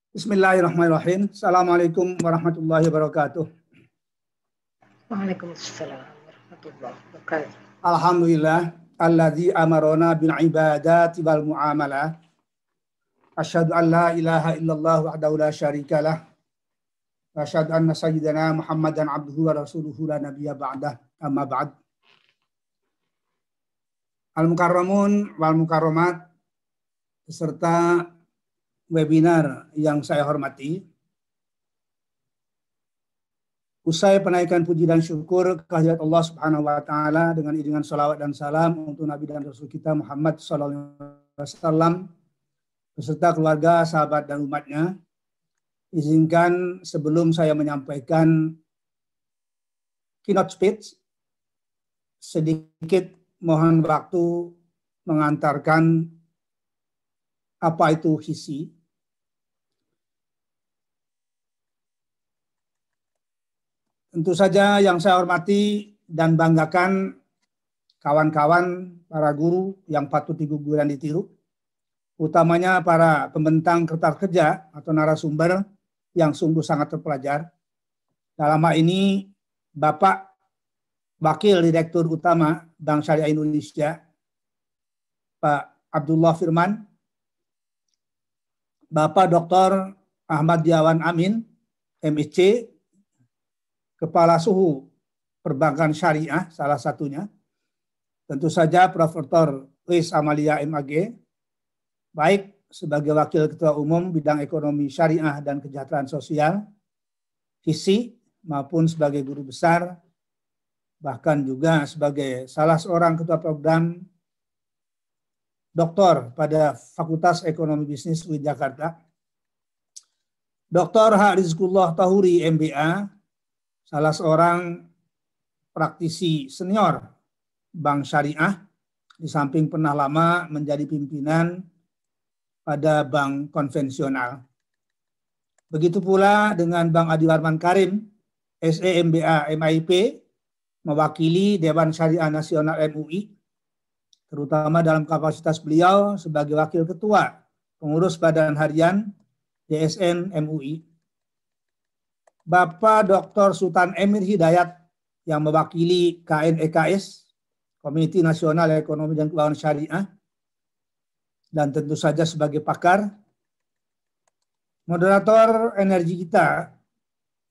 Bismillahirrahmanirrahim. Assalamualaikum warahmatullahi wabarakatuh. Waalaikumsalam warahmatullahi wabarakatuh. Alhamdulillah alladzi amarona bil ibadati wal muamalah. Asyhadu an la ilaha illallah wahdahu la syarikalah. Wa asyhadu anna sayyidana Muhammadan abduhu wa rasuluhu la nabiyya ba'dah. Amma ba'd. Al-mukarramun wal mukarramat beserta webinar yang saya hormati. Usai penaikan puji dan syukur kehadirat Allah Subhanahu wa taala dengan iringan salawat dan salam untuk Nabi dan Rasul kita Muhammad sallallahu alaihi wasallam beserta keluarga, sahabat dan umatnya. Izinkan sebelum saya menyampaikan keynote speech sedikit mohon waktu mengantarkan apa itu hisi. Tentu saja yang saya hormati dan banggakan kawan-kawan para guru yang patut digugu dan ditiru, utamanya para pembentang kertas kerja atau narasumber yang sungguh sangat terpelajar. Dalam hal ini Bapak Wakil Direktur Utama Bank Syariah Indonesia, Pak Abdullah Firman, Bapak Dr. Ahmad Diawan Amin, MSc, Kepala Suhu Perbankan Syariah salah satunya. Tentu saja Profesor Wis Amalia MAG, baik sebagai Wakil Ketua Umum Bidang Ekonomi Syariah dan Kesejahteraan Sosial, HISI, maupun sebagai guru besar, bahkan juga sebagai salah seorang Ketua Program Doktor pada Fakultas Ekonomi Bisnis UI Jakarta, Dr. H. Rizkullah Tahuri MBA, salah seorang praktisi senior Bank Syariah, di samping pernah lama menjadi pimpinan pada bank konvensional. Begitu pula dengan Bang Adi Warman Karim, SE MBA MIP, mewakili Dewan Syariah Nasional MUI, terutama dalam kapasitas beliau sebagai Wakil Ketua Pengurus Badan Harian DSN MUI. Bapak Dr. Sultan Emir Hidayat yang mewakili KNEKS, Komite Nasional Ekonomi dan Keuangan Syariah, dan tentu saja sebagai pakar. Moderator energi kita,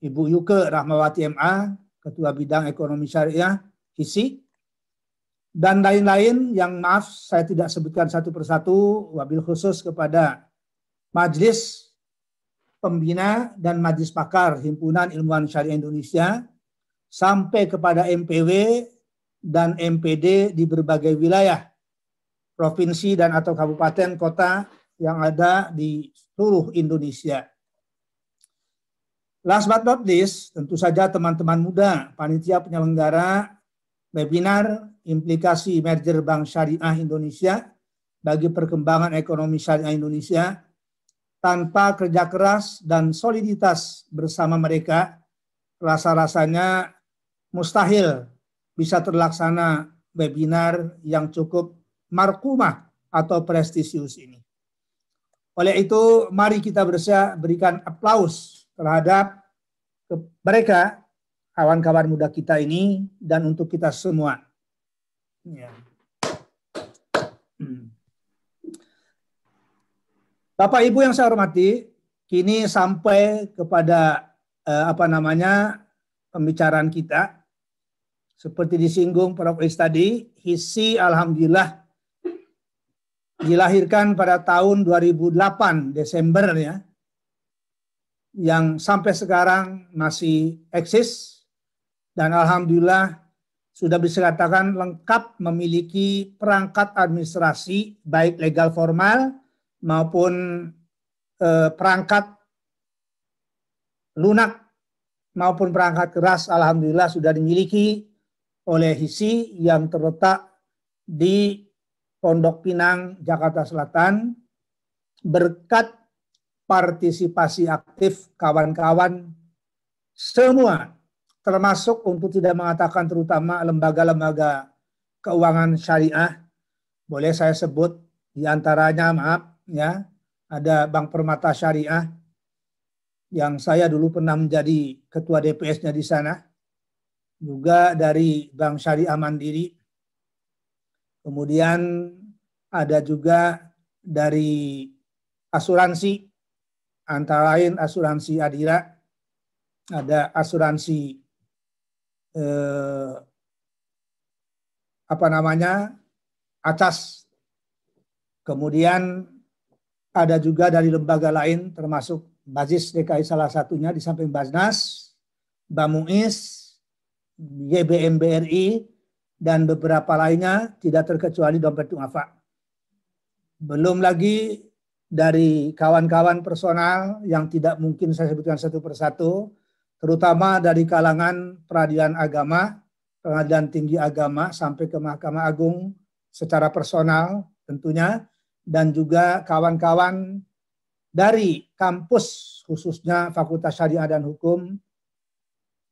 Ibu Yuke Rahmawati MA, Ketua Bidang Ekonomi Syariah, HISI, dan lain-lain yang maaf saya tidak sebutkan satu persatu, wabil khusus kepada Majelis Pembina dan Majelis Pakar Himpunan Ilmuwan Syariah Indonesia, sampai kepada MPW dan MPD di berbagai wilayah, provinsi dan atau kabupaten kota yang ada di seluruh Indonesia. Last but not least, tentu saja teman-teman muda, panitia penyelenggara webinar implikasi merger Bank Syariah Indonesia bagi perkembangan ekonomi syariah Indonesia. Tanpa kerja keras dan soliditas bersama mereka, rasa-rasanya mustahil bisa terlaksana webinar yang cukup markumah atau prestisius ini. Oleh itu, mari kita berikan aplaus terhadap mereka, kawan-kawan muda kita ini, dan untuk kita semua. Ya. Bapak Ibu yang saya hormati, kini sampai kepada pembicaraan kita. Seperti disinggung Prof. Is tadi, HISI alhamdulillah dilahirkan pada tahun 2008 Desember ya, yang sampai sekarang masih eksis, dan alhamdulillah sudah bisa dikatakan lengkap memiliki perangkat administrasi baik legal formal maupun perangkat lunak maupun perangkat keras, alhamdulillah sudah dimiliki oleh HISI yang terletak di Pondok Pinang, Jakarta Selatan, berkat partisipasi aktif kawan-kawan semua, termasuk untuk tidak mengatakan terutama lembaga-lembaga keuangan syariah. Boleh saya sebut di antaranya, maaf ya, ada Bank Permata Syariah, yang saya dulu pernah menjadi ketua DPS-nya di sana, juga dari Bank Syariah Mandiri, kemudian ada juga dari asuransi, antara lain asuransi Adira, ada asuransi Acas, kemudian ada juga dari lembaga lain termasuk Bazis DKI salah satunya di samping Baznas, Bamuis, YBM BRI, dan beberapa lainnya tidak terkecuali Dompet Duafa. Belum lagi dari kawan-kawan personal yang tidak mungkin saya sebutkan satu persatu, terutama dari kalangan peradilan agama, pengadilan tinggi agama sampai ke Mahkamah Agung secara personal tentunya, dan juga kawan-kawan dari kampus khususnya Fakultas Syariah dan Hukum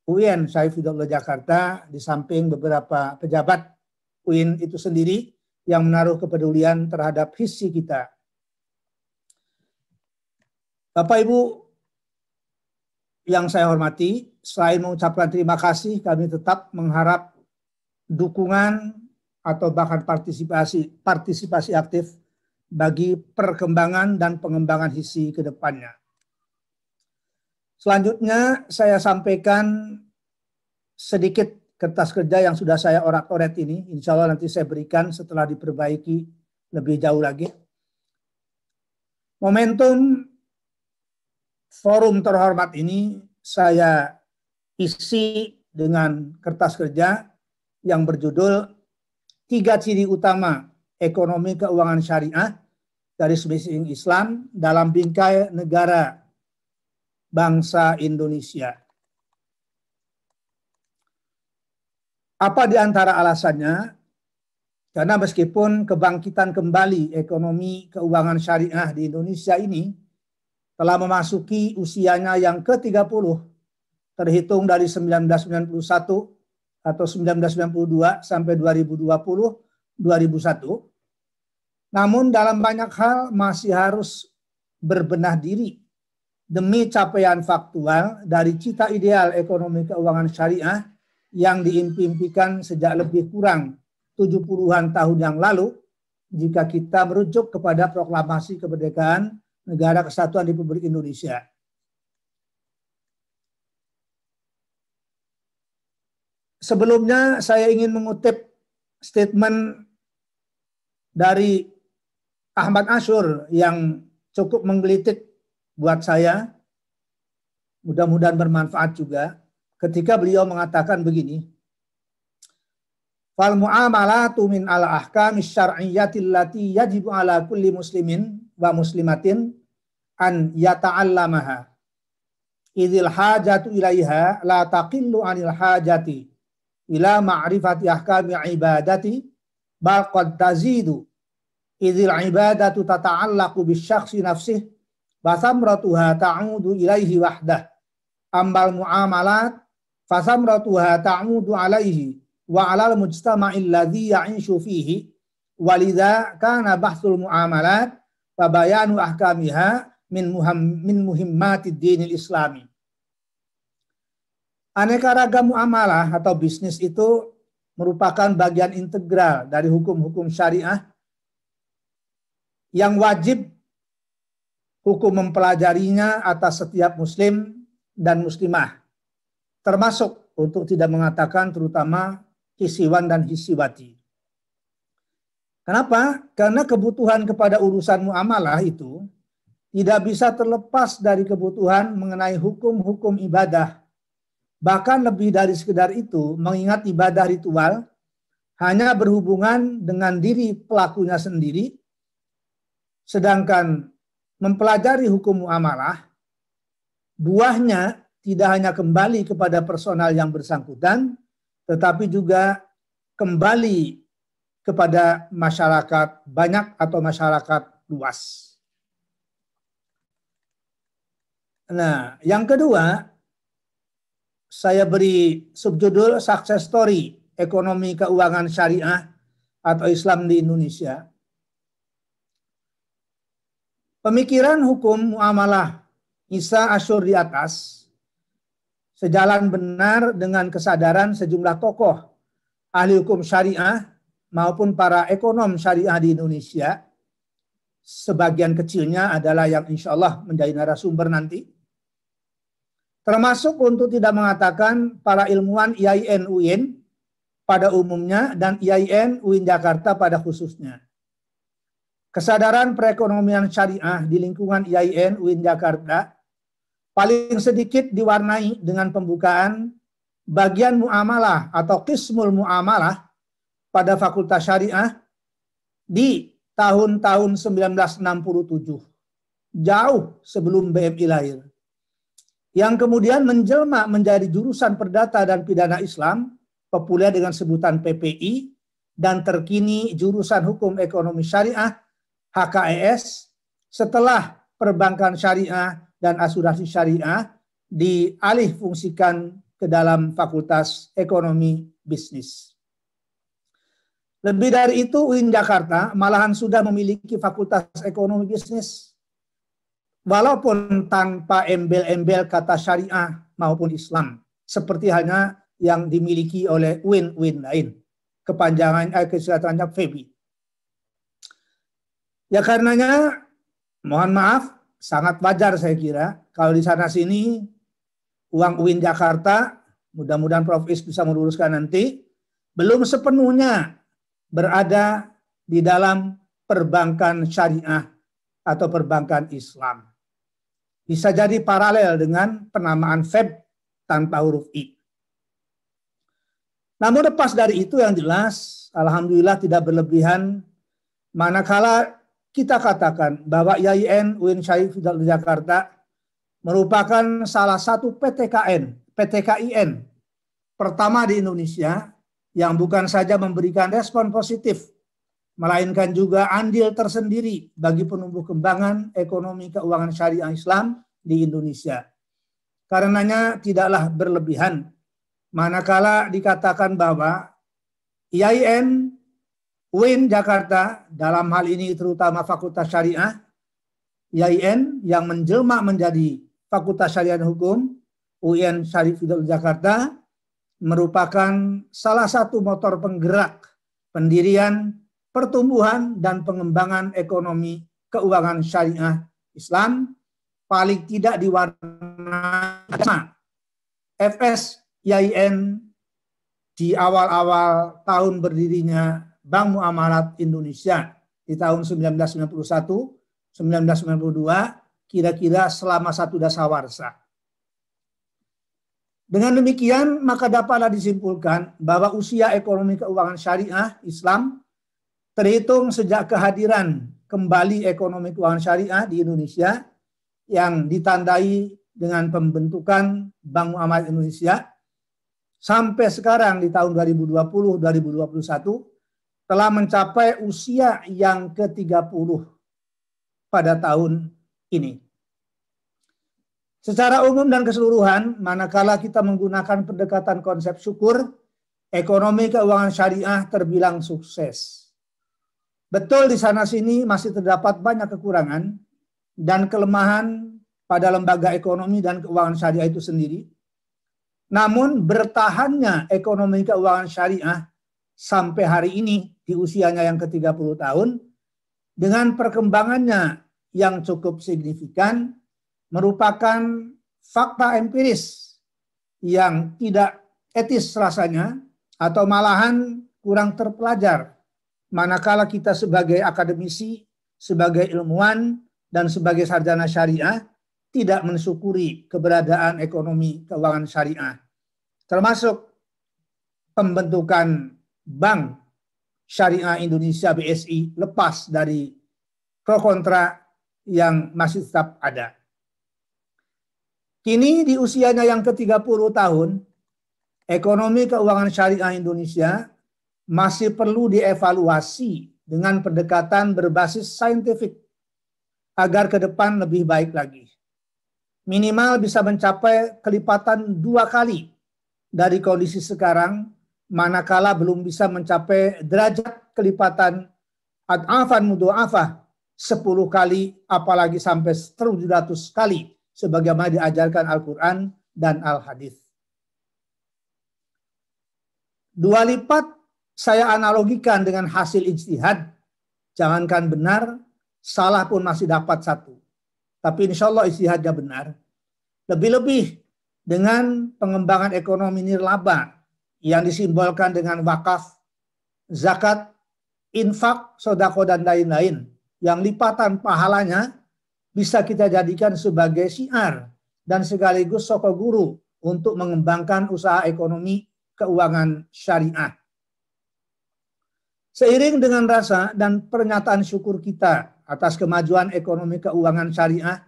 UIN Saifuddaulah Jakarta, di samping beberapa pejabat UIN itu sendiri yang menaruh kepedulian terhadap hisi kita. Bapak Ibu yang saya hormati, selain mengucapkan terima kasih, kami tetap mengharap dukungan atau bahkan partisipasi aktif bagi perkembangan dan pengembangan hisi ke depannya. Selanjutnya saya sampaikan sedikit kertas kerja yang sudah saya orak-oret ini. Insya Allah nanti saya berikan setelah diperbaiki lebih jauh lagi. Momentum forum terhormat ini saya isi dengan kertas kerja yang berjudul 3 ciri utama ekonomi keuangan syariah garis miring Islam dalam bingkai negara bangsa Indonesia. Apa di antara alasannya? Karena meskipun kebangkitan kembali ekonomi keuangan syariah di Indonesia ini telah memasuki usianya yang ke-30, terhitung dari 1991 atau 1992 sampai 2020-2001, namun dalam banyak hal masih harus berbenah diri demi capaian faktual dari cita ideal ekonomi keuangan syariah yang diimpikan sejak lebih kurang 70-an tahun yang lalu, jika kita merujuk kepada proklamasi kemerdekaan Negara Kesatuan Republik Indonesia. Sebelumnya saya ingin mengutip statement dari Ahmad Ashur yang cukup menggelitik buat saya, mudah-mudahan bermanfaat juga, ketika beliau mengatakan begini, fal mu'amalatu min al ahkam syar'iyyati allati yajibu ala kulli muslimin wa muslimatin an yata'allamaha idil hajatu ilaiha la taqillu anil hajati ila ma'rifati ahkami ibadati bal qad tazidu idil ibadatu tata'allaqu bisyakhsi nafsih wa samratuha ta'udu ilaihi wahdah ambal mu'amalat fa samratuha ta'udu alaihi wa alal mujtama'il ladzi ya'ishu fihi walidha kana bahsul mu'amalat wa bayanu ahkamiha min muhimmatid dinil islami. Aneka ragam muamalah atau bisnis itu merupakan bagian integral dari hukum-hukum syariah yang wajib hukum mempelajarinya atas setiap muslim dan muslimah, termasuk untuk tidak mengatakan terutama hisiwan dan hisiwati. Kenapa? Karena kebutuhan kepada urusan muamalah itu tidak bisa terlepas dari kebutuhan mengenai hukum-hukum ibadah. Bahkan lebih dari sekedar itu, mengingat ibadah ritual hanya berhubungan dengan diri pelakunya sendiri, sedangkan mempelajari hukum muamalah, buahnya tidak hanya kembali kepada personal yang bersangkutan, tetapi juga kembali kepada masyarakat banyak atau masyarakat luas. Nah, yang kedua, saya beri subjudul Success Story Ekonomi Keuangan Syariah atau Islam di Indonesia. Pemikiran hukum muamalah Isa Asyur di atas sejalan benar dengan kesadaran sejumlah tokoh ahli hukum syariah maupun para ekonom syariah di Indonesia. Sebagian kecilnya adalah yang insya Allah menjadi narasumber nanti. Termasuk untuk tidak mengatakan para ilmuwan IAIN UIN pada umumnya dan IAIN UIN Jakarta pada khususnya. Kesadaran perekonomian syariah di lingkungan IAIN UIN Jakarta paling sedikit diwarnai dengan pembukaan bagian muamalah atau qismul muamalah pada Fakultas Syariah di tahun-tahun 1967, jauh sebelum BMI lahir. Yang kemudian menjelma menjadi jurusan Perdata dan Pidana Islam, populer dengan sebutan PPI, dan terkini jurusan Hukum Ekonomi Syariah HKES setelah Perbankan Syariah dan Asuransi Syariah dialih fungsikan ke dalam Fakultas Ekonomi Bisnis. Lebih dari itu, UIN Jakarta malahan sudah memiliki Fakultas Ekonomi Bisnis, walaupun tanpa embel-embel kata syariah maupun Islam, seperti halnya yang dimiliki oleh UIN-UIN lain. Kepanjangannya FEBI. Ya karenanya, mohon maaf, sangat wajar saya kira kalau di sana sini uang UIN Jakarta, mudah-mudahan Prof. Is bisa meluruskan nanti, belum sepenuhnya berada di dalam perbankan syariah atau perbankan Islam. Bisa jadi paralel dengan penamaan FEB tanpa huruf I. Namun lepas dari itu yang jelas, alhamdulillah tidak berlebihan manakala kita katakan bahwa IAIN UIN Syarif di Jakarta merupakan salah satu PTKIN pertama di Indonesia yang bukan saja memberikan respon positif, melainkan juga andil tersendiri bagi penumbuh kembangan ekonomi keuangan syariah Islam di Indonesia. Karenanya tidaklah berlebihan manakala dikatakan bahwa IAIN UIN Jakarta dalam hal ini terutama Fakultas Syariah IAIN yang menjelma menjadi Fakultas Syariah dan Hukum UIN Syarif Hidayatullah Jakarta merupakan salah satu motor penggerak pendirian, pertumbuhan, dan pengembangan ekonomi keuangan syariah Islam paling tidak diwarnai FS IAIN di awal-awal tahun berdirinya Bank Muamalat Indonesia di tahun 1991, 1992, kira-kira selama satu dasawarsa. Dengan demikian, maka dapatlah disimpulkan bahwa usia ekonomi keuangan syariah Islam terhitung sejak kehadiran kembali ekonomi keuangan syariah di Indonesia yang ditandai dengan pembentukan Bank Muamalat Indonesia sampai sekarang di tahun 2020-2021 telah mencapai usia yang ke-30 pada tahun ini. Secara umum dan keseluruhan, manakala kita menggunakan pendekatan konsep syukur, ekonomi keuangan syariah terbilang sukses. Betul di sana sini masih terdapat banyak kekurangan dan kelemahan pada lembaga ekonomi dan keuangan syariah itu sendiri. Namun bertahannya ekonomi keuangan syariah sampai hari ini di usianya yang ke-30 tahun dengan perkembangannya yang cukup signifikan merupakan fakta empiris yang tidak etis rasanya atau malahan kurang terpelajar manakala kita sebagai akademisi, sebagai ilmuwan, dan sebagai sarjana syariah tidak mensyukuri keberadaan ekonomi keuangan syariah, termasuk pembentukan Bank Syariah Indonesia BSI lepas dari pro kontra yang masih tetap ada. Kini di usianya yang ke-30 tahun, ekonomi keuangan syariah Indonesia masih perlu dievaluasi dengan pendekatan berbasis saintifik agar ke depan lebih baik lagi. Minimal bisa mencapai kelipatan 2 kali dari kondisi sekarang, manakala belum bisa mencapai derajat kelipatan ad'afan mudha'afah 10 kali, apalagi sampai 700 kali sebagaimana diajarkan Al-Quran dan Al-Hadis. 2 lipat saya analogikan dengan hasil ijtihad. Jangankan benar, salah pun masih dapat 1. Tapi insya Allah ijtihadnya benar. Lebih-lebih dengan pengembangan ekonomi nirlaba yang disimbolkan dengan wakaf, zakat, infak, sodako, dan lain-lain. Yang lipatan pahalanya bisa kita jadikan sebagai syiar dan sekaligus soko guru untuk mengembangkan usaha ekonomi keuangan syariah. Seiring dengan rasa dan pernyataan syukur kita atas kemajuan ekonomi keuangan syariah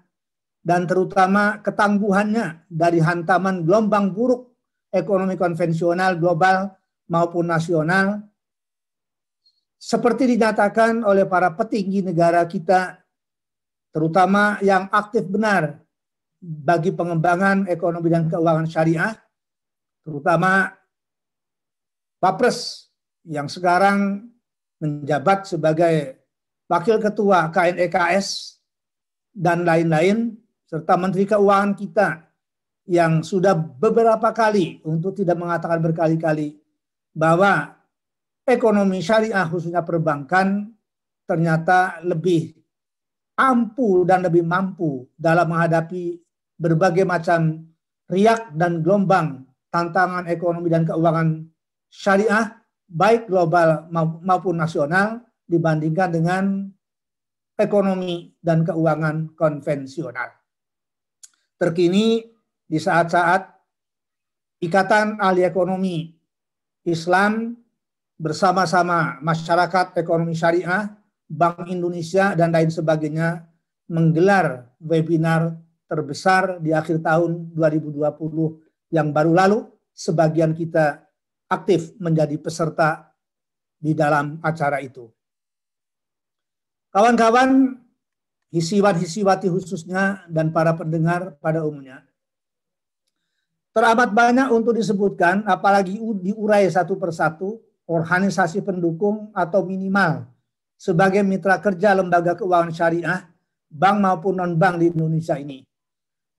dan terutama ketangguhannya dari hantaman gelombang buruk ekonomi konvensional global maupun nasional, seperti dinyatakan oleh para petinggi negara kita, terutama yang aktif benar bagi pengembangan ekonomi dan keuangan syariah, terutama Wapres yang sekarang menjabat sebagai Wakil Ketua KNEKS dan lain-lain, serta Menteri Keuangan kita yang sudah beberapa kali, untuk tidak mengatakan berkali-kali, bahwa ekonomi syariah khususnya perbankan ternyata lebih ampuh dan lebih mampu dalam menghadapi berbagai macam riak dan gelombang tantangan ekonomi dan keuangan syariah baik global maupun nasional dibandingkan dengan ekonomi dan keuangan konvensional. Terkini di saat-saat Ikatan Ahli Ekonomi Islam bersama-sama masyarakat ekonomi syariah, Bank Indonesia, dan lain sebagainya menggelar webinar terbesar di akhir tahun 2020 yang baru lalu. Sebagian kita aktif menjadi peserta di dalam acara itu. Kawan-kawan, hisiwat-hisiwati khususnya dan para pendengar pada umumnya, teramat banyak untuk disebutkan, apalagi diurai satu persatu, organisasi pendukung atau minimal sebagai mitra kerja lembaga keuangan syariah, bank maupun non-bank di Indonesia ini.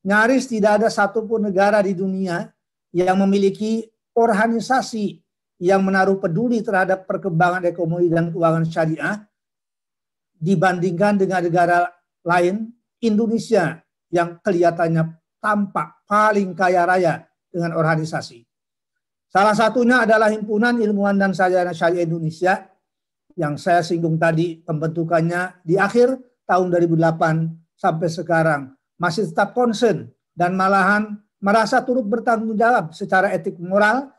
Nyaris tidak ada satupun negara di dunia yang memiliki organisasi yang menaruh peduli terhadap perkembangan ekonomi dan keuangan syariah dibandingkan dengan negara lain. Indonesia yang kelihatannya tampak paling kaya raya dengan organisasi. Salah satunya adalah Himpunan Ilmuwan dan Sarjana Syariah Indonesia yang saya singgung tadi, pembentukannya di akhir tahun 2008 sampai sekarang masih tetap concern dan malahan merasa turut bertanggung jawab secara etik moral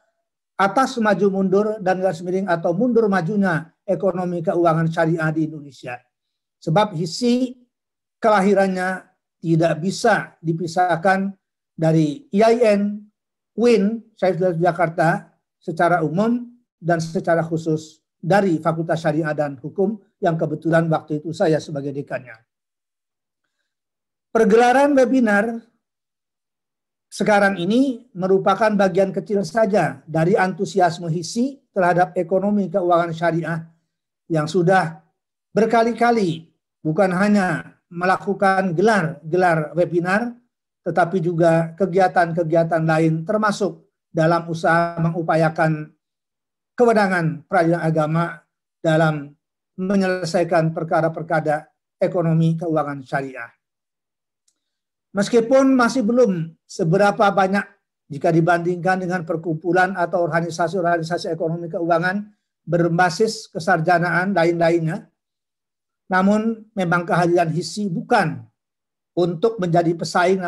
atas maju mundur dan garis miring atau mundur majunya ekonomi keuangan syariah di Indonesia. Sebab hisi kelahirannya tidak bisa dipisahkan dari IAIN, UIN, Syariah Jakarta secara umum dan secara khusus dari Fakultas Syariah dan Hukum yang kebetulan waktu itu saya sebagai dekannya. Pergelaran webinar sekarang ini merupakan bagian kecil saja dari antusiasme hisi terhadap ekonomi keuangan syariah yang sudah berkali-kali bukan hanya melakukan gelar webinar, tetapi juga kegiatan-kegiatan lain termasuk dalam usaha mengupayakan kewenangan peradilan agama dalam menyelesaikan perkara-perkara ekonomi keuangan syariah. Meskipun masih belum seberapa banyak jika dibandingkan dengan perkumpulan atau organisasi-organisasi ekonomi keuangan berbasis kesarjanaan lain-lainnya, namun memang kehadiran hisi bukan untuk menjadi pesaing,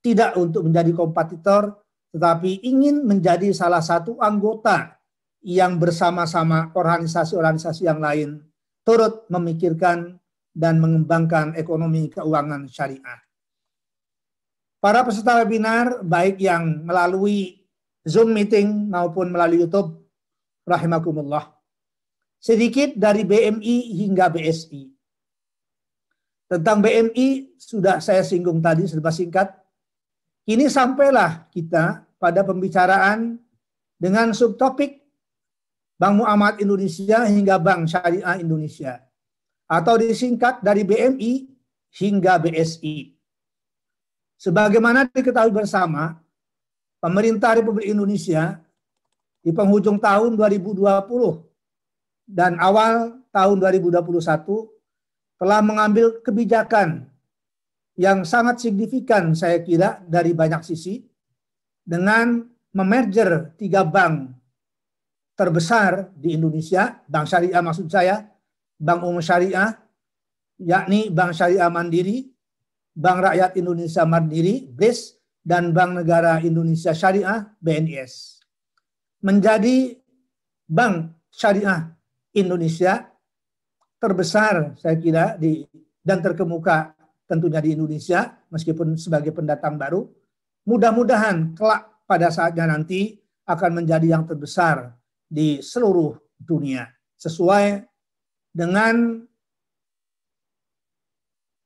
tidak untuk menjadi kompetitor, tetapi ingin menjadi salah satu anggota yang bersama-sama organisasi-organisasi yang lain turut memikirkan dan mengembangkan ekonomi keuangan syariah. Para peserta webinar, baik yang melalui Zoom meeting maupun melalui YouTube, rahimakumullah, sedikit dari BMI hingga BSI. Tentang BMI sudah saya singgung tadi serba singkat. Kini sampailah kita pada pembicaraan dengan subtopik Bank Muamalat Indonesia hingga Bank Syariah Indonesia, atau disingkat dari BMI hingga BSI. Sebagaimana diketahui bersama, pemerintah Republik Indonesia di penghujung tahun 2020 dan awal tahun 2021 telah mengambil kebijakan yang sangat signifikan saya kira dari banyak sisi dengan memerger 3 bank terbesar di Indonesia, Bank Syariah maksud saya, Bank Umum Syariah, yakni Bank Syariah Mandiri, Bank Rakyat Indonesia Mandiri, BRIS, dan Bank Negara Indonesia Syariah, BNIS. Menjadi Bank Syariah Indonesia terbesar saya kira dan terkemuka tentunya di Indonesia, meskipun sebagai pendatang baru, mudah-mudahan kelak pada saatnya nanti akan menjadi yang terbesar di seluruh dunia, sesuai dengan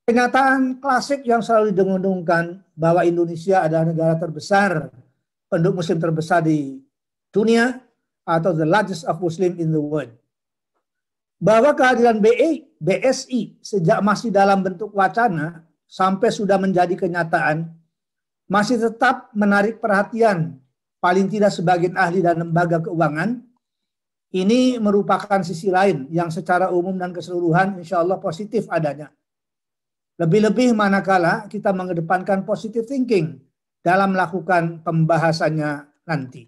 kenyataan klasik yang selalu didengung-dengungkan bahwa Indonesia adalah negara terbesar, penduduk muslim terbesar di dunia, atau the largest of Muslim in the world. Bahwa kehadiran BSI sejak masih dalam bentuk wacana sampai sudah menjadi kenyataan, masih tetap menarik perhatian, paling tidak sebagian ahli dan lembaga keuangan. Ini merupakan sisi lain yang secara umum dan keseluruhan insya Allah positif adanya. Lebih-lebih manakala kita mengedepankan positive thinking dalam melakukan pembahasannya nanti.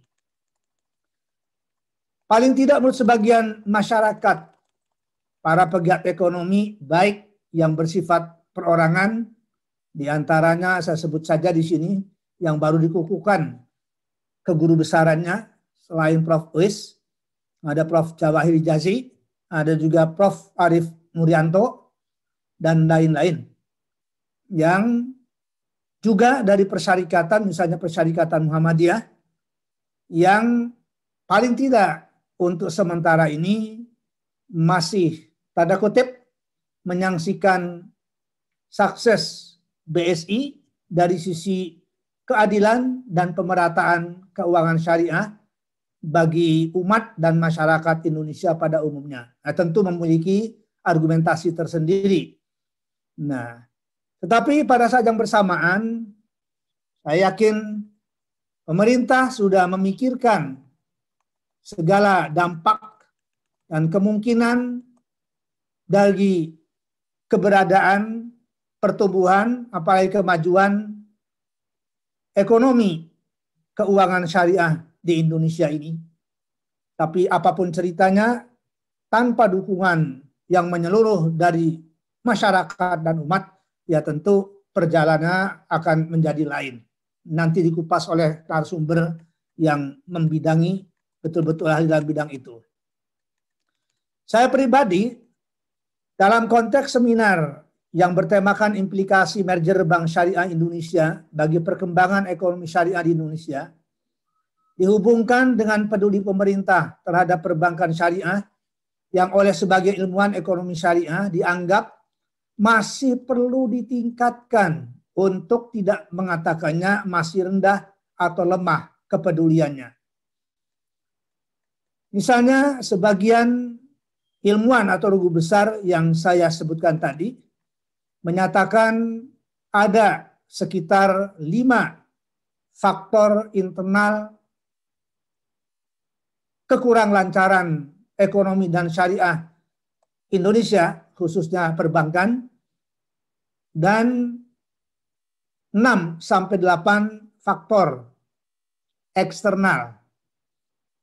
Paling tidak menurut sebagian masyarakat, para pegiat ekonomi baik yang bersifat perorangan, diantaranya saya sebut saja di sini yang baru dikukuhkan keguru besarannya selain Prof. Uis, ada Prof. Jawahir Hijazi, ada juga Prof. Arif Nuryanto, dan lain-lain. Yang juga dari persyarikatan, misalnya persyarikatan Muhammadiyah, yang paling tidak untuk sementara ini masih tanda kutip menyaksikan sukses BSI dari sisi keadilan dan pemerataan keuangan syariah bagi umat dan masyarakat Indonesia pada umumnya. Nah, tentu memiliki argumentasi tersendiri. Nah, tetapi pada saat yang bersamaan, saya yakin pemerintah sudah memikirkan segala dampak dan kemungkinan dari keberadaan pertumbuhan, apalagi kemajuan ekonomi keuangan syariah di Indonesia ini. Tapi apapun ceritanya, tanpa dukungan yang menyeluruh dari masyarakat dan umat, ya tentu perjalanannya akan menjadi lain. Nanti dikupas oleh narasumber yang membidangi betul-betul ahli dalam bidang itu. Saya pribadi dalam konteks seminar yang bertemakan implikasi merger Bank Syariah Indonesia bagi perkembangan ekonomi syariah di Indonesia, dihubungkan dengan peduli pemerintah terhadap perbankan syariah yang oleh sebagian ilmuwan ekonomi syariah dianggap masih perlu ditingkatkan untuk tidak mengatakannya masih rendah atau lemah kepeduliannya. Misalnya sebagian ilmuwan atau guru besar yang saya sebutkan tadi menyatakan ada sekitar 5 faktor internal kekurang lancaran ekonomi dan syariah Indonesia, khususnya perbankan, dan 6-8 faktor eksternal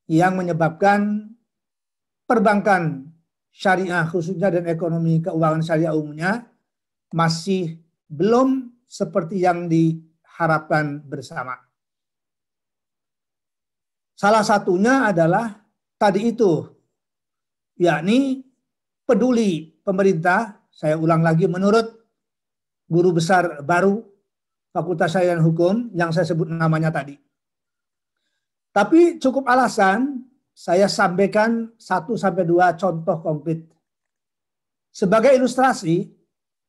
yang menyebabkan perbankan syariah khususnya dan ekonomi keuangan syariah umumnya masih belum seperti yang diharapkan bersama. Salah satunya adalah tadi itu, yakni peduli pemerintah, saya ulang lagi menurut guru besar baru Fakultas Syariah dan Hukum yang saya sebut namanya tadi. Tapi cukup alasan saya sampaikan 1-2 contoh konkret. Sebagai ilustrasi,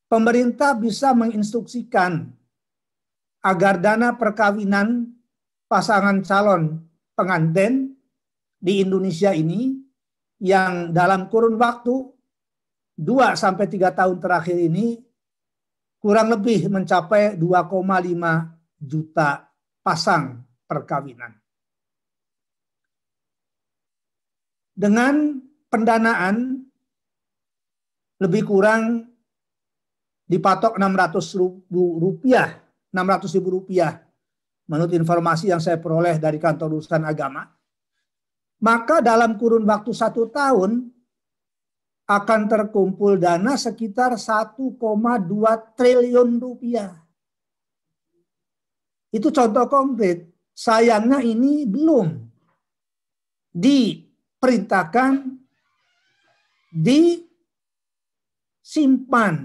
pemerintah bisa menginstruksikan agar dana perkawinan pasangan calon pengantin di Indonesia ini yang dalam kurun waktu 2-3 tahun terakhir ini kurang lebih mencapai 2,5 juta pasang perkawinan. Dengan pendanaan lebih kurang dipatok 600 ribu rupiah menurut informasi yang saya peroleh dari kantor urusan agama. Maka dalam kurun waktu 1 tahun akan terkumpul dana sekitar 1,2 triliun rupiah. Itu contoh konkret. Sayangnya ini belum diperintahkan, disimpan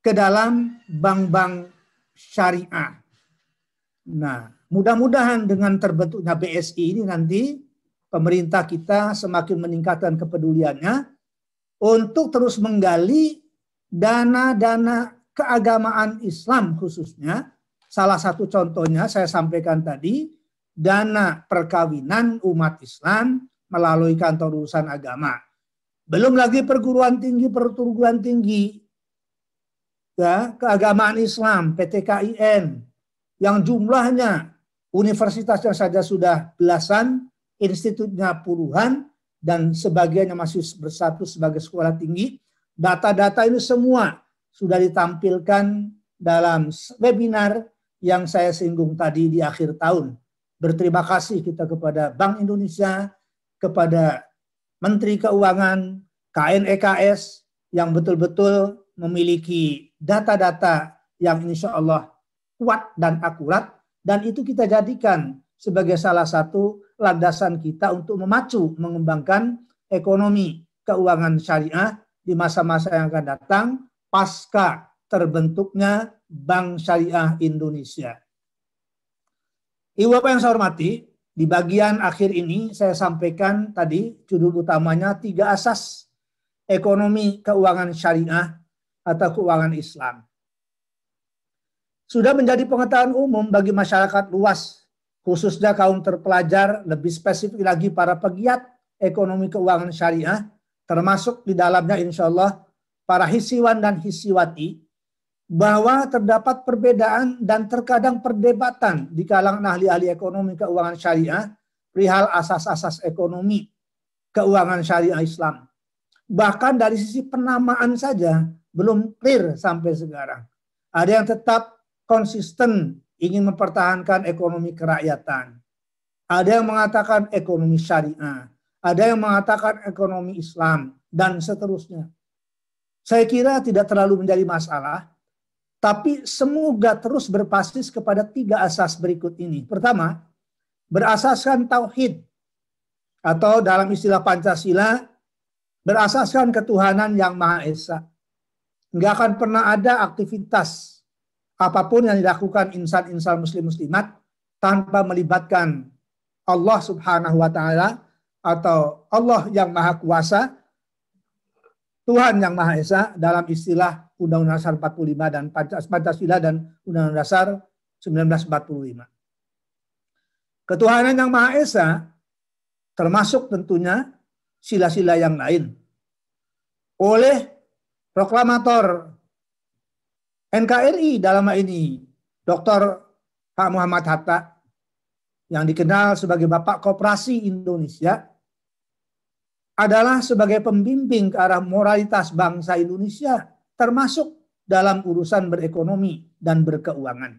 ke dalam bank-bank syariah. Nah, mudah-mudahan dengan terbentuknya BSI ini nanti pemerintah kita semakin meningkatkan kepeduliannya untuk terus menggali dana-dana keagamaan Islam khususnya. Salah satu contohnya saya sampaikan tadi, dana perkawinan umat Islam melalui kantor urusan agama. Belum lagi perguruan tinggi ya, keagamaan Islam, PTKIN, yang jumlahnya universitasnya saja sudah belasan, institutnya puluhan, dan sebagiannya masih berstatus sebagai sekolah tinggi. Data-data ini semua sudah ditampilkan dalam webinar yang saya singgung tadi di akhir tahun. Berterima kasih kita kepada Bank Indonesia, kepada Menteri Keuangan, KNEKS, yang betul-betul memiliki data-data yang insya Allah kuat dan akurat, dan itu kita jadikan sebagai salah satu landasan kita untuk memacu mengembangkan ekonomi keuangan syariah di masa-masa yang akan datang pasca terbentuknya Bank Syariah Indonesia. Ibu Bapak yang saya hormati, di bagian akhir ini saya sampaikan tadi judul utamanya 3 asas ekonomi keuangan syariah atau keuangan Islam. Sudah menjadi pengetahuan umum bagi masyarakat luas, khususnya kaum terpelajar, lebih spesifik lagi para pegiat ekonomi keuangan syariah, termasuk di dalamnya insya Allah para hisiwan dan hisiwati, bahwa terdapat perbedaan dan terkadang perdebatan di kalangan ahli-ahli ekonomi keuangan syariah perihal asas-asas ekonomi keuangan syariah Islam. Bahkan dari sisi penamaan saja belum clear sampai sekarang. Ada yang tetap konsisten ingin mempertahankan ekonomi kerakyatan. Ada yang mengatakan ekonomi syariah. Ada yang mengatakan ekonomi Islam. Dan seterusnya. Saya kira tidak terlalu menjadi masalah. Tapi semoga terus berbasis kepada 3 asas berikut ini. Pertama, berasaskan tauhid. Atau dalam istilah Pancasila, berasaskan ketuhanan yang Maha Esa. Nggak akan pernah ada aktivitas apapun yang dilakukan insan-insan muslim-muslimat tanpa melibatkan Allah Subhanahu wa Ta'ala atau Allah yang Maha Kuasa, Tuhan yang Maha Esa dalam istilah Undang-Undang Dasar 45 dan Pancasila dan Undang-Undang Dasar 1945. Ketuhanan yang Maha Esa termasuk tentunya sila-sila yang lain. Oleh proklamator NKRI dalam hal ini Dr. Pak Muhammad Hatta yang dikenal sebagai Bapak Koperasi Indonesia adalah sebagai pembimbing ke arah moralitas bangsa Indonesia termasuk dalam urusan berekonomi dan berkeuangan.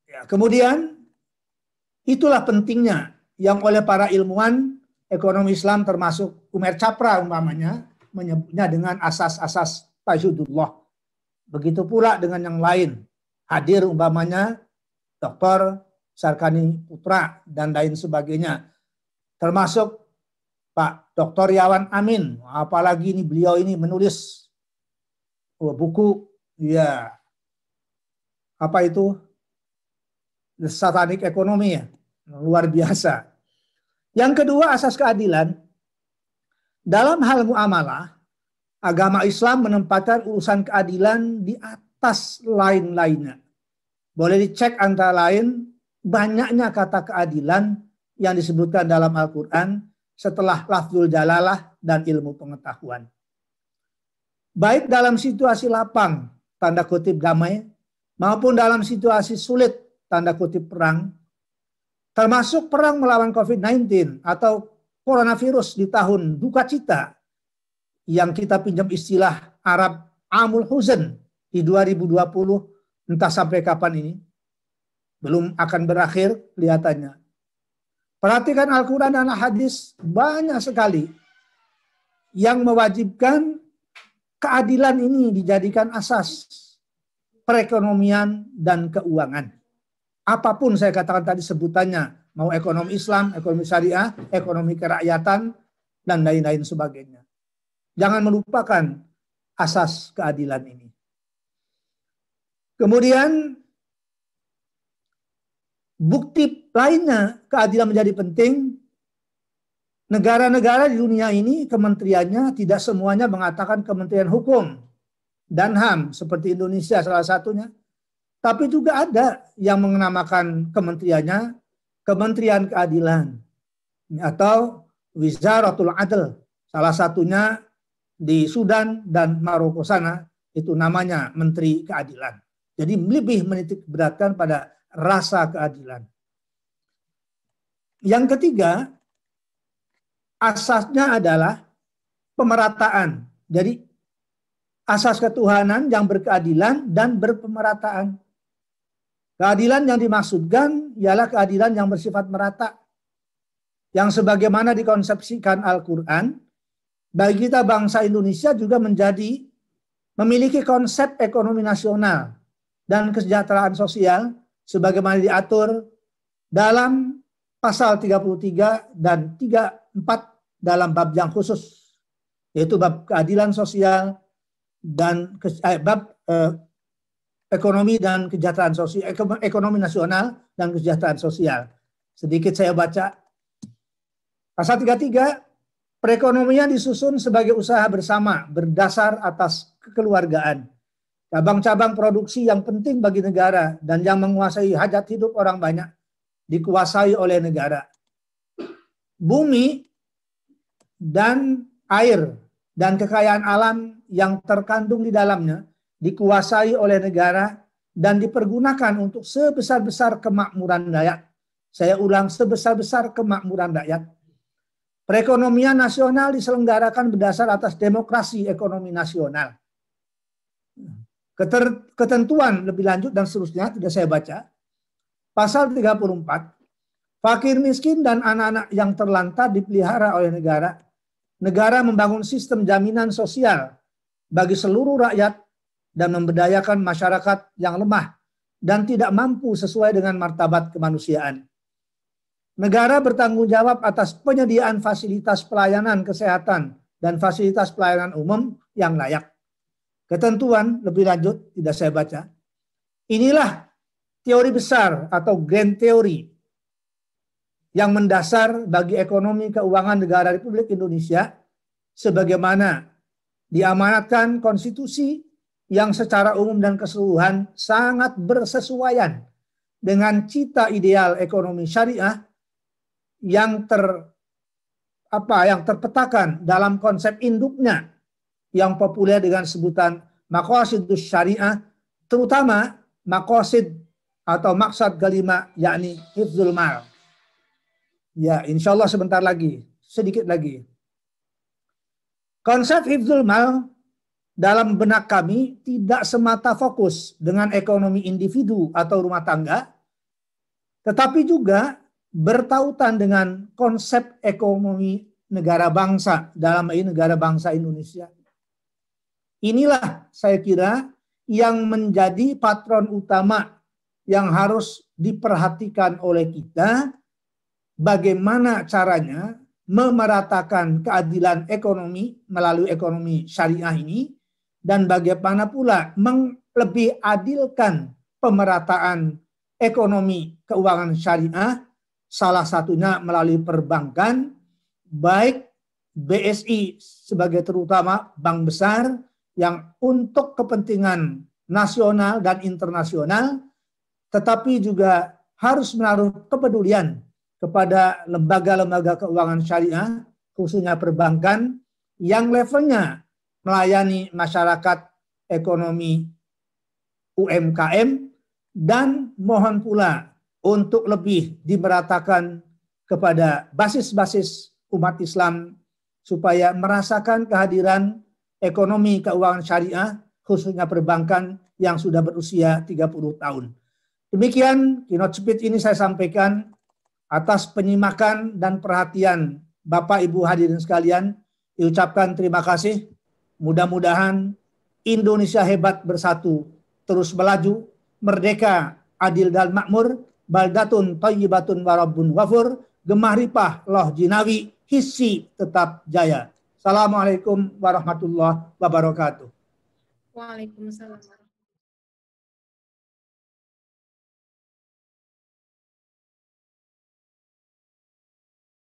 Ya, kemudian itulah pentingnya yang oleh para ilmuwan ekonomi Islam termasuk Umair Capra umpamanya menyebutnya dengan asas-asas tauhidullah. Begitu pula dengan yang lain. Hadir umpamanya Dr. Sarkani Putra dan lain sebagainya. Termasuk Pak Dr. Yawan Amin. Apalagi ini beliau ini menulis buku ya apa itu? The Satanic Economy ya. Luar biasa. Yang kedua asas keadilan. Dalam hal muamalah, agama Islam menempatkan urusan keadilan di atas lain-lainnya. Boleh dicek antara lain banyaknya kata keadilan yang disebutkan dalam Al-Quran setelah lafzul jalalah dan ilmu pengetahuan. baik dalam situasi lapang, tanda kutip damai, maupun dalam situasi sulit, tanda kutip perang, termasuk perang melawan COVID-19 atau coronavirus di tahun duka cita, yang kita pinjam istilah Arab Amul Huzn di 2020, entah sampai kapan ini, belum akan berakhir kelihatannya. Perhatikan Al-Quran dan Al-Hadis, banyak sekali yang mewajibkan keadilan ini dijadikan asas perekonomian dan keuangan. Apapun saya katakan tadi sebutannya, mau ekonomi Islam, ekonomi syariah, ekonomi kerakyatan, dan lain-lain sebagainya. Jangan melupakan asas keadilan ini. Kemudian bukti lainnya keadilan menjadi penting. Negara-negara di dunia ini kementeriannya tidak semuanya mengatakan Kementerian Hukum dan HAM seperti Indonesia salah satunya. Tapi juga ada yang mengenamakan kementeriannya Kementerian Keadilan atau Wizaratul Adl. Salah satunya di Sudan dan Maroko sana itu namanya Menteri Keadilan. Jadi lebih menitik beratkan pada rasa keadilan. Yang ketiga, asasnya adalah pemerataan. Jadi asas ketuhanan yang berkeadilan dan berpemerataan. Keadilan yang dimaksudkan ialah keadilan yang bersifat merata. Yang sebagaimana dikonsepsikan Al-Quran, bagi kita bangsa Indonesia juga memiliki konsep ekonomi nasional dan kesejahteraan sosial sebagaimana diatur dalam pasal 33 dan 34 dalam bab yang khusus, yaitu bab keadilan sosial dan bab ekonomi dan kesejahteraan sosial, ekonomi nasional dan kesejahteraan sosial. Sedikit saya baca. Pasal 33, perekonomian disusun sebagai usaha bersama berdasar atas kekeluargaan. Cabang-cabang produksi yang penting bagi negara dan yang menguasai hajat hidup orang banyak dikuasai oleh negara. Bumi dan air dan kekayaan alam yang terkandung di dalamnya dikuasai oleh negara dan dipergunakan untuk sebesar-besar kemakmuran rakyat. Saya ulang, sebesar-besar kemakmuran rakyat. Perekonomian nasional diselenggarakan berdasar atas demokrasi ekonomi nasional. Ketentuan lebih lanjut dan seterusnya tidak saya baca. Pasal 34, fakir miskin dan anak-anak yang terlantar dipelihara oleh negara. Negara membangun sistem jaminan sosial bagi seluruh rakyat dan memberdayakan masyarakat yang lemah dan tidak mampu sesuai dengan martabat kemanusiaan. Negara bertanggung jawab atas penyediaan fasilitas pelayanan kesehatan dan fasilitas pelayanan umum yang layak. Ketentuan lebih lanjut tidak saya baca. Inilah teori besar atau grand theory yang mendasar bagi ekonomi keuangan negara Republik Indonesia sebagaimana diamanatkan konstitusi yang secara umum dan keseluruhan sangat bersesuaian dengan cita ideal ekonomi syariah yang terpetakan dalam konsep induknya yang populer dengan sebutan maqasidus syariah, terutama maqasid atau maksad kelima yakni hifdzul mal. Ya, insya Allah sebentar lagi, sedikit lagi. Konsep hifdzul mal dalam benak kami tidak semata fokus dengan ekonomi individu atau rumah tangga, tetapi juga bertautan dengan konsep ekonomi negara bangsa, dalam ini negara bangsa Indonesia. Inilah saya kira yang menjadi patron utama yang harus diperhatikan oleh kita, bagaimana caranya memeratakan keadilan ekonomi melalui ekonomi syariah ini, dan bagaimana pula lebih adilkan pemerataan ekonomi keuangan syariah, salah satunya melalui perbankan, baik BSI sebagai terutama bank besar yang untuk kepentingan nasional dan internasional, tetapi juga harus menaruh kepedulian kepada lembaga-lembaga keuangan syariah, khususnya perbankan, yang levelnya melayani masyarakat ekonomi UMKM, dan mohon pula untuk lebih dimeratakan kepada basis-basis umat Islam supaya merasakan kehadiran ekonomi keuangan syariah, khususnya perbankan yang sudah berusia 30 tahun. Demikian keynote speech ini saya sampaikan atas penyimakan dan perhatian Bapak Ibu hadirin sekalian. Diucapkan terima kasih. Mudah-mudahan Indonesia hebat bersatu, terus melaju, merdeka, adil dan makmur, baldatun thayyibatun warabbun ghafur, gemah ripah loh jinawi, hissi tetap jaya. Assalamualaikum warahmatullahi wabarakatuh. Waalaikumsalam.